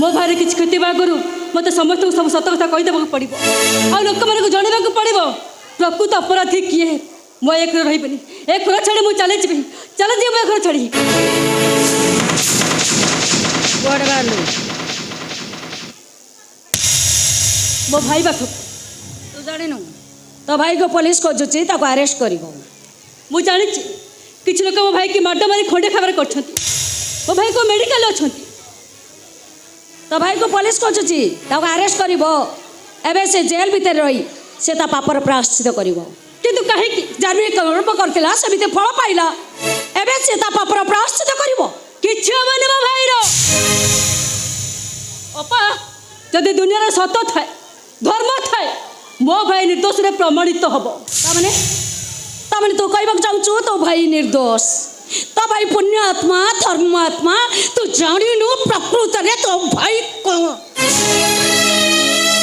मो भाई किसी क्षति आगु मत समस्त सब सत कथा कहीदेक पड़ो आ लोक मानक जनवाक पड़ो प्रकृत अपराधी किए मो एक रही एक घर छाड़ी मुझे चले जी चल जी मो घर छाड़ी मो भाई पाख तू जानु तो भाई को पुलिस खोजुची अरेस्ट कर मुझे जानी किसी लोग मो भाई की माड मारी खंडे खबर कर मो भाई को मेडिकल अच्छा तो भाई को पुलिस खोजुची अरेस्ट कर से जेल भितर रही से पापर प्रायश्चित कर किंतु कहीं जानी कर्म करथिला सेमिते फल पाइला एबे से पापर प्रायश्चित करिवो किछि हबनी मो भाईर अपा जदि दुनिया रे सत्य थाए धर्म थाए मो भाई निर्दोष रे प्रमाणित हबो तामने तो कहबाक चाहछु तो भाई निर्दोष तो भाई पुण्य आत्मा धर्म आत्मा तू जानिनु प्रकृत रे तो भाई को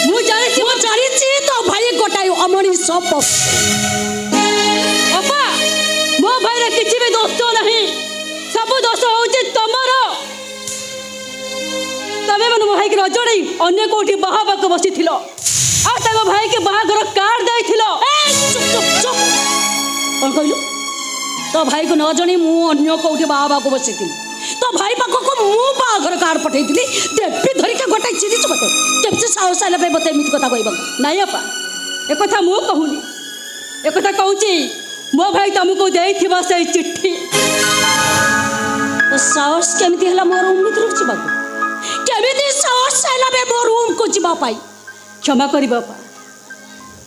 मु जानिछि तो भाई गोटाई अमनीष अपा मो भाई रे किछि भी दोष नहीं सब दोष होउछि तमर तबे मन मो भाई के रजड़ी अन्य कोठी बाहाबा को बसी थिलो आ तब भाई के बाहागर कार्ड दे थिलो चुप चुप चुप कौन कहलु तो भाई को न जणी मु अन्य कोठी बाहाबा को बसी थी तो भाई पाख को मु बाहागर कार्ड पठै थिली देपी धरि के गोटाई चिरी चबते केमसे साहस आले बे बते मित कथा कहबा नहीं अपा एक कथा मु कहूनी एक कथा कहूची मो भाई तुमको देथिबा से चिट्ठी तो साहस केमिति हला मोर रूम भीतर छिबा केमिति साहस आला बे मोर रूम को छिबा पाई क्षमा करी बापा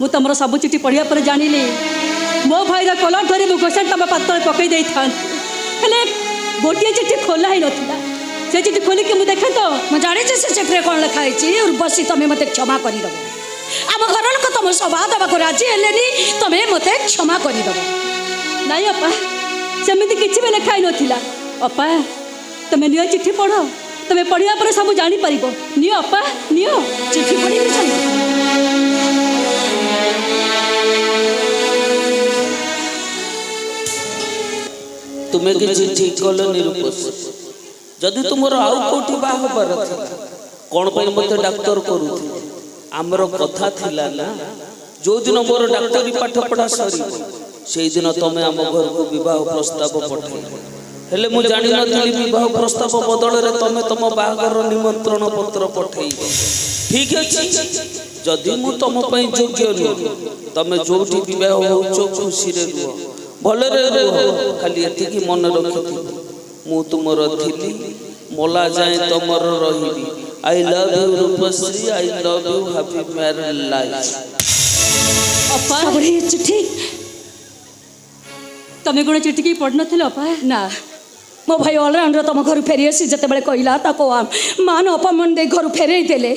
मु तुमर सब चिट्ठी पढ़िया पर जानिली मो भाई रा कलर धरी मु गोसन तम पात्र पकई देई थान हेले गोटिए चिट्ठी खोला ही नथिला से चिट्ठी खोली के मु देखे तो मु जाने से चिट्ठी कोन लिखा है उर्वशी तमे मते क्षमा करी दबो आम घर लोक तुम सभा दबा को राजी हेलेनी तमे मते क्षमा करी दबो नहीं अपा सेमिति किछि भी लिखा ही नथिला अपा तमे नियो चिट्ठी पढ़ो तमे पढ़िया पर सब जानी परिबो नियो अपा नियो चिट्ठी पढ़ी के चल तुम्हें कि चिट्ठी कल निरूपस जदि तुमर आउ कोठी बाह पर कोन पय मते डॉक्टर करू आमर कथा थिला ना जो दिन मोर डॉक्टरी पाठ पढ़ा सरी से दिन तमे आम घर को विवाह प्रस्ताव पठै हेले मु जानि नथली विवाह प्रस्ताव बदल रे तमे तम बाहागर निमंत्रण पत्र पठै ठीक अछि जदि मु तम पय योग्य नु तमे जोठी विवाह होचो खुशी रे रुह भले रे रुह खाली एतिकी मन रखि मु तुमर थिली मोला जाए तमर रहिबी I love you Rupashree I love you happy married life अपा बड़ी चिट्ठी तमे कोन चिट्ठी की पढ़ नथिल अपा ना मो भाई ऑलराउंडर तुम घर फेरी आसी जते बेले कहला ताको मान अपमान दे घर फेरई देले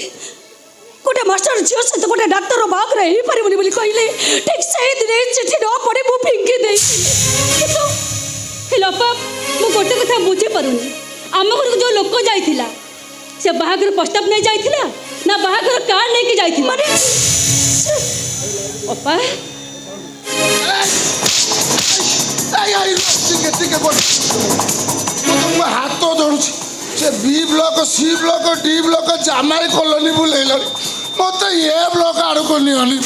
गोटे मास्टर झियो से तो गोटे डाक्टर बाग रे ही परिबनी बोली कहले ठीक सही दिन चिट्ठी न पड़े मु फिंकी दे कितो हेलो अपा मु गोटे कथा बुझी परुनी आम घर को जो लोक जाइथिला से बाहागर प्रस्ताव नहीं जाइथिला ना बाहागर कार्ड लेके जाइथिला माने अपा ठीक बोल तुम हाथ तो धरुची से B block C block D block जामाई कॉलोनी बुलेल मत ये ब्लॉक आड़ को नहीं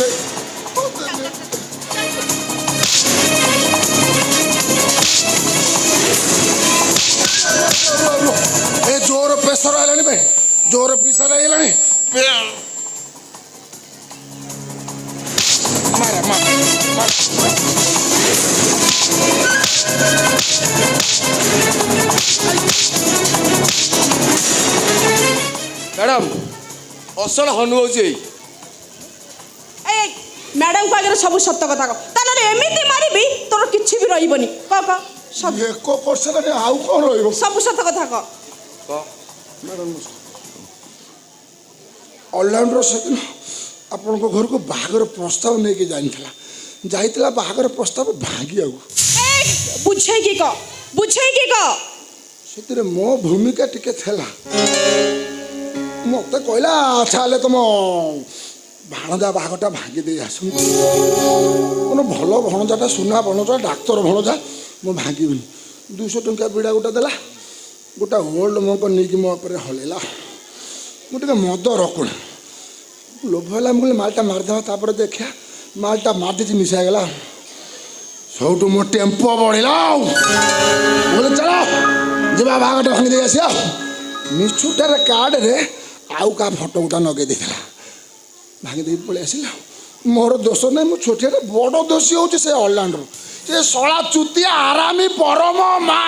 ए जोर प्रेशर आइलानी बे जोर प्रेशर आइलानी मारा मारा मैडम असल हनु हो मैडम को आगे सब सत्य कथा कह एमती मारिबी तोर किछि भी रहिबनी क सब एक परसेंट आउ कौन रहिबो सब सत्य कथा कह मैडम ऑलराउंडर से आपण को घर को बाहागर प्रस्ताव नहीं के जाइतला बाहागर प्रस्ताव भांगी आउ बुझे की क से मो भूमिका टिके थेला मत कहला अच्छा हेले तुम भाणजा बाहागटा भांगी दे आस भल भणजाटा सुना भणजा डाक्तर भणजा मु भांगी 200 टंका बिड़ा गोटा देला गोटा ओल्ड मो नहीं मो पर हलेला ମୁଁ ଟିକେ ମଦ ରଖୁଣା ଲୋଭ ହେଲା ମୁଁ କହିଲି ମାଲଟା ମାରିଦେବା ତାପରେ ଦେଖିବା ମାଲଟା ମାରିଦେଇଛି ନିଶା ହେଇଗଲା ସବୁଠୁ ମୋ ଟେମ୍ପୋ ବଢ଼ିଲା ଆଉ ମୁଁ କହିଲି ଚାଲ ଯିବା ବାହାଘରଟା ଭାଙ୍ଗି ଦେଇ ଆସିବା ମିଛୁଟାରେ କାର୍ଡ଼ରେ ଆଉ କାହା ଫଟୋ ଗୋଟା ଲଗେଇ ଦେଇଥିଲା ଭାଙ୍ଗି ଦେଇକି ପଳେଇ ଆସିଲା ମୋର ଦୋଷ ନାହିଁ ମୁଁ ଛୋଟିଆରେ ବଡ଼ ଦୋଷୀ ହେଉଛି ସେ ଅର୍ଲାଣ୍ଡରୁ ସେ ଶଳା ଚୁତିଆ ଆରାମୀ ପରମ ମା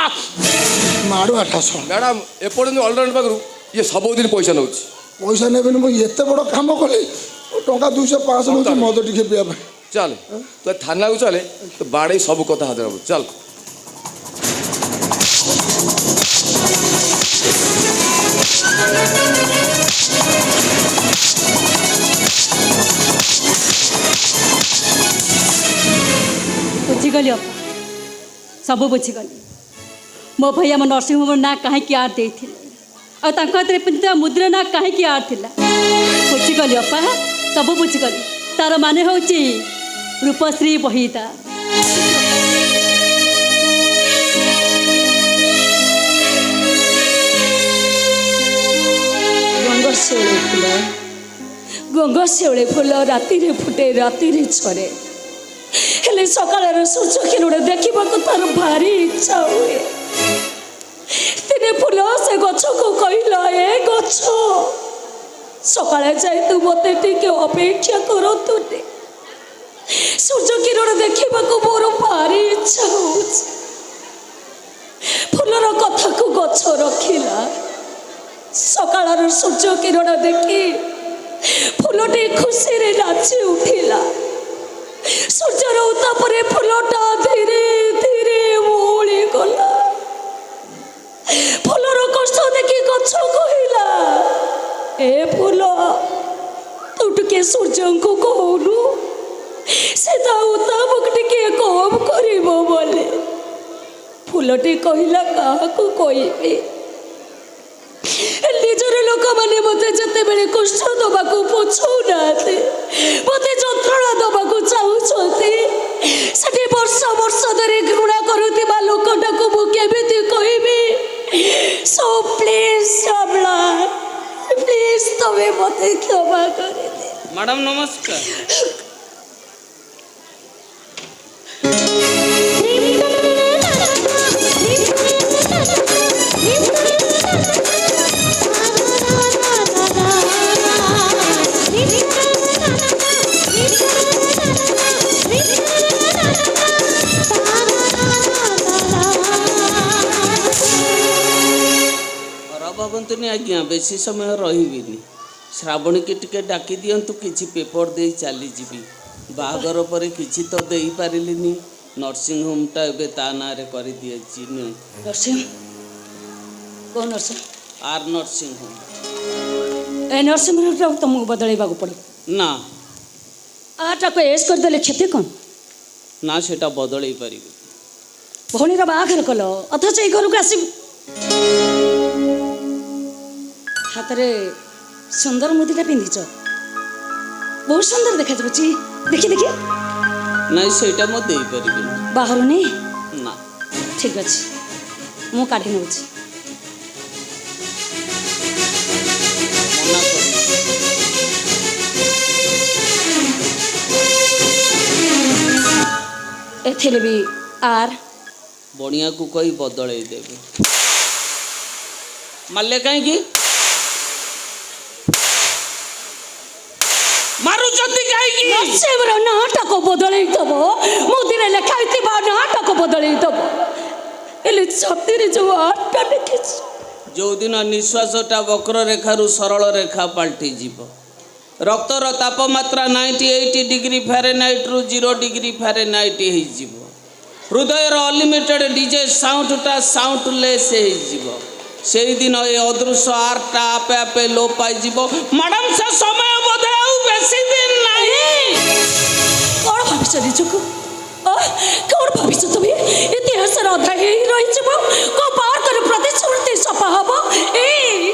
ମାଡ଼ୁଆଟା ଶଳା ମ୍ୟାଡ଼ାମ୍ ଏପର୍ଯ୍ୟନ୍ତ ଅଲରାଉଣ୍ଡ ପାଖରୁ ଇଏ ସବୁଦିନ ପଇସା ନେଉଛି ପଇସା ନେବେନି ମୁଁ ଏତେ ବଡ଼ କାମ କଲି ଟଙ୍କା 200 500 ନେଉଛି ମଦ ଟିକେ ପିଇବା ପାଇଁ ଚାଲ ତୁ ଥାନାକୁ ଚାଲେ ତୁ ବାଡ଼େଇ ସବୁ କଥା ହାତରେ ହବ ଚାଲ ବୁଝିଗଲି ଅପା ସବୁ ବୁଝିଗଲି ମୋ ଭାଇ ଆମ ନର୍ସିଂ ହୋମ୍ର ନାଁ କାହିଁକି ଆର୍ ଦେଇଥିଲେ ଆଉ ତାଙ୍କ ହାତରେ ପିନ୍ଧିଥିବା ମୁଦ୍ରା ନାଁ କାହିଁକି ଆର୍ ଥିଲା ବୁଝିଗଲି ଅପା ସବୁ ବୁଝିଗଲି ତାର ମାନେ ହେଉଛି ରୂପଶ୍ରୀ ବହିଦା ଗଙ୍ଗଶିଉଳି ଫୁଲ ରାତିରେ ଫୁଟେ ରାତିରେ ଝରେ ହେଲେ ସକାଳର ସୂର୍ଯ୍ୟ କିରଣ ଦେଖିବାକୁ ତାର ଭାରି ଇଚ୍ଛା ହୁଏ ଦିନେ ଫୁଲ ସେ ଗଛକୁ କହିଲା ଏ ଗଛ ସକାଳେ ଯାଇ ତୁ ମୋତେ ଟିକେ ଅପେକ୍ଷା କରନ୍ତୁନି ସୂର୍ଯ୍ୟ କିରଣ ଦେଖିବାକୁ ମୋର ଭାରି ଇଚ୍ଛା ହଉଛି ଫୁଲର କଥାକୁ ଗଛ ରଖିଲା ସକାଳର ସୂର୍ଯ୍ୟ କିରଣ ଦେଖି ଫୁଲଟି ଖୁସିରେ ନାଚି ଉଠିଲା ସୂର୍ଯ୍ୟର ଉତ୍ତାପରେ ଫୁଲଟା ଧୀରେ ଧୀରେ ମଉଳି ଗଲା ଫୁଲର କଷ୍ଟ ଦେଖି ଗଛ କହିଲା ଏ ଫୁଲ ତୁ ଟିକେ ସୂର୍ଯ୍ୟଙ୍କୁ କହୁନୁ ସେ ତା ଉତ୍ତାପକୁ ଟିକେ କମ କରିବ ବୋଲି ଫୁଲଟି କହିଲା କାହାକୁ କହିବି ନିଜର ଲୋକମାନେ ମୋତେ ଯେତେବେଳେ କଷ୍ଟ ଦେବାକୁ ପଛଉନାହାନ୍ତି ମୋତେ ଯନ୍ତ୍ରଣା ଦେବାକୁ ଚାହୁଁଛନ୍ତି ସେଠି ବର୍ଷ ବର୍ଷ ଧରି ଘୃଣା କରୁଥିବା ଲୋକଟାକୁ ମୁଁ କେମିତି କହିବି ସୋ ପ୍ଲିଜ୍ ଶ୍ୟାମଳା ପ୍ଲିଜ୍ ତମେ ମୋତେ କ୍ଷମା କରିଦିଅ ମ୍ୟାଡ଼ାମ୍ ନମସ୍କାର ଭାବନ୍ତୁନି ଆଜ୍ଞା ବେଶୀ ସମୟ ରହିବିନି ଶ୍ରାବଣୀକି ଟିକେ ଡାକି ଦିଅନ୍ତୁ କିଛି ପେପର ଦେଇ ଚାଲିଯିବି ବାହାଘର ପରେ କିଛି ତ ଦେଇପାରିଲିନି ନର୍ସିଂ ହୋମ୍ଟା ଏବେ ତା ନାଁରେ କରିଦିଆଯାଇଛି ନର୍ସିଂ କୋଉ ନର୍ସିଂ ଆର୍ ନର୍ସିଂ ହୋମ୍ ଏ ନର୍ସିଂ ହୋମ୍ଟା ତୁମକୁ ବଦଳାଇବାକୁ ପଡ଼ିବ ନା ଆଟାକୁ ଏସ୍ କରିଦେଲେ କ୍ଷତି କ'ଣ ନା ସେଟା ବଦଳେଇ ପାରିବି ଭଉଣୀର ବାହାଘର କଲ ଅଥଚ ଏଇ ଘରକୁ ଆସିବୁ ହାତରେ ସୁନ୍ଦର ମୁଦିଟା ପିନ୍ଧିଛ ବହୁତ ସୁନ୍ଦର ଦେଖାଯାଉଛି ଦେଖି ଦେଖି ନାଇଁ ସେଇଟା ମୁଁ ଦେଇପାରିବିନି ବାହାରୁନି ନା ଠିକ୍ ଅଛି ମୁଁ କାଢ଼ି ନେଉଛି ମନା କର ଏଥିରେ ବି ଆର୍ ବଣିଆକୁ କହି ବଦଳେଇ ଦେବେ ମାରିଲେ କାହିଁକି ମାରୁଛନ୍ତି କାହିଁକି ନର୍ସିଂର ନାଁଟାକୁ ବଦଳେଇ ଦେବ ମୁଦିରେ ଲେଖା ହେଇଥିବା ନାଁଟାକୁ ବଦଳେଇ ଦେବ ହେଲେ ଛାତିରେ ଯେଉଁ ଆର୍ଟା ଲେଖିଛି ଯେଉଁଦିନ ନିଶ୍ୱାସଟା ବକ୍ରରେଖାରୁ ସରଳ ରେଖା ପାଲଟିଯିବ ରକ୍ତର ତାପମାତ୍ରା 98 ଡିଗ୍ରୀ ଫାରେନହାଇଟ୍ରୁ 0 ଡିଗ୍ରୀ ଫାରେନହାଇଟ୍ ହେଇଯିବ ହୃଦୟର ଅନଲିମିଟେଡ୍ ଡିଜେ ସାଉଣ୍ଡଟା ସାଉଣ୍ଡଲେସ୍ ହେଇଯିବ ସେଇଦିନ ଏ ଅଦୃଶ୍ୟ ଆର୍ଟଟା ଆପେ ଆପେ ଲୋପ ପାଇଯିବ ମ୍ୟାଡ଼ାମ୍ ସେ ସମୟ ବୋଧେ ଆଉ ବେଶୀ ଦିନ ନାହିଁ କ'ଣ ଭାବିଛ ନିଜକୁ କ'ଣ ଭାବିଛ ତୁମେ ଇତିହାସର ଅଧା ହେଇ ରହିଯିବ କେଉଁ ପାର୍କରେ ପ୍ରତିଶ୍ରୁତି ସଫା ହବ ଏଇ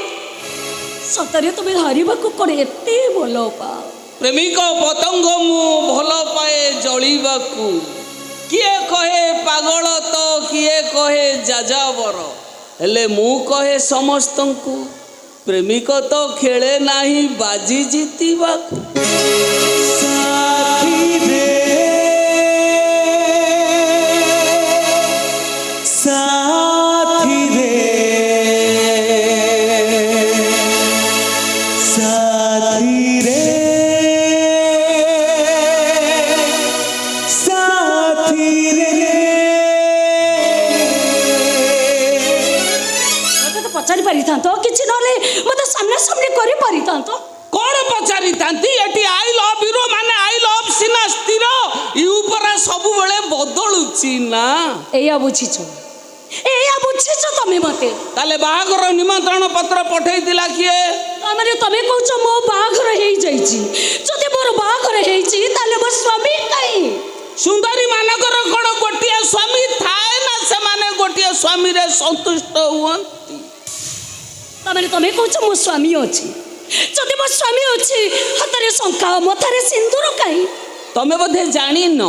ସତରେ ତୁମେ ହାରିବାକୁ କ'ଣ ଏତେ ଭଲ ପାଅ ପ୍ରେମିକ ପତଙ୍ଗ ମୁଁ ଭଲ ପାଏ ଜଳିବାକୁ କିଏ କହେ ପାଗଳ ତ କିଏ କହେ ଯାଯାବର ହେଲେ ମୁଁ କହେ ସମସ୍ତଙ୍କୁ ପ୍ରେମିକ ତ ଖେଳେ ନାହିଁ ବାଜି ଜିତିବାକୁ। ପଚାରି ପାରିଥାନ୍ତ କିଛି ନହେଲେ ମତେ ସାମ୍ନା ସାମ୍ନି କରି ପାରିଥାନ୍ତ। କଣ ପଚାରିଥାନ୍ତି? ଏଠି ଆଇ ଲଭ୍ ୟୁର ମାନେ ଆଇ ଲଭ୍ ସିନା ସ୍ଥିର, ୟୁ ପରା ସବୁବେଳେ ବଦଳୁଛି ନା। ଏଇଆ ବୁଝିଛ ତମେ ମତେ। ତାହେଲେ ବାହାଘର ନିମନ୍ତ୍ରଣ ପତ୍ର ପଠେଇଥିଲା କିଏ? ମାନେ ତମେ କହୁଛ ମୋ ବାହାଘର ହେଇଯାଇଛି। ଯଦି ମୋର ବାହାଘର ହେଇଛି ତାହେଲେ ମୋ ସ୍ୱାମୀ କାହିଁ? ସୁନ୍ଦରୀ ମାନଙ୍କର କଣ ଗୋଟିଏ ସ୍ୱାମୀ ଥାଏ ନା ସେମାନେ ଗୋଟିଏ ସ୍ୱାମୀରେ ସନ୍ତୁଷ୍ଟ ହୁଅନ୍ତି? ତାମାନେ ତମେ କହୁଛ ମୋ ସ୍ୱାମୀ ଅଛି। ଯଦି ମୋ ସ୍ୱାମୀ ଅଛି ହାତରେ ଶଙ୍ଖା ମଥାରେ ସିନ୍ଦୁର କାହିଁ? ତମେ ବୋଧେ ଜାଣିନ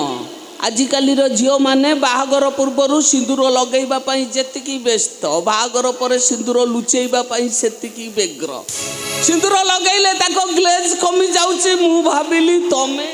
ଆଜିକାଲିର ଝିଅମାନେ ବାହାଘର ପୂର୍ବରୁ ସିନ୍ଦୁର ଲଗେଇବା ପାଇଁ ଯେତିକି ବ୍ୟସ୍ତ, ବାହାଘର ପରେ ସିନ୍ଦୁର ଲୁଚେଇବା ପାଇଁ ସେତିକି ବ୍ୟଗ୍ର। ସିନ୍ଦୁର ଲଗେଇଲେ ତାଙ୍କ ଗ୍ଲେଜ କମି ଯାଉଛି। ମୁଁ ଭାବିଲି ତମେ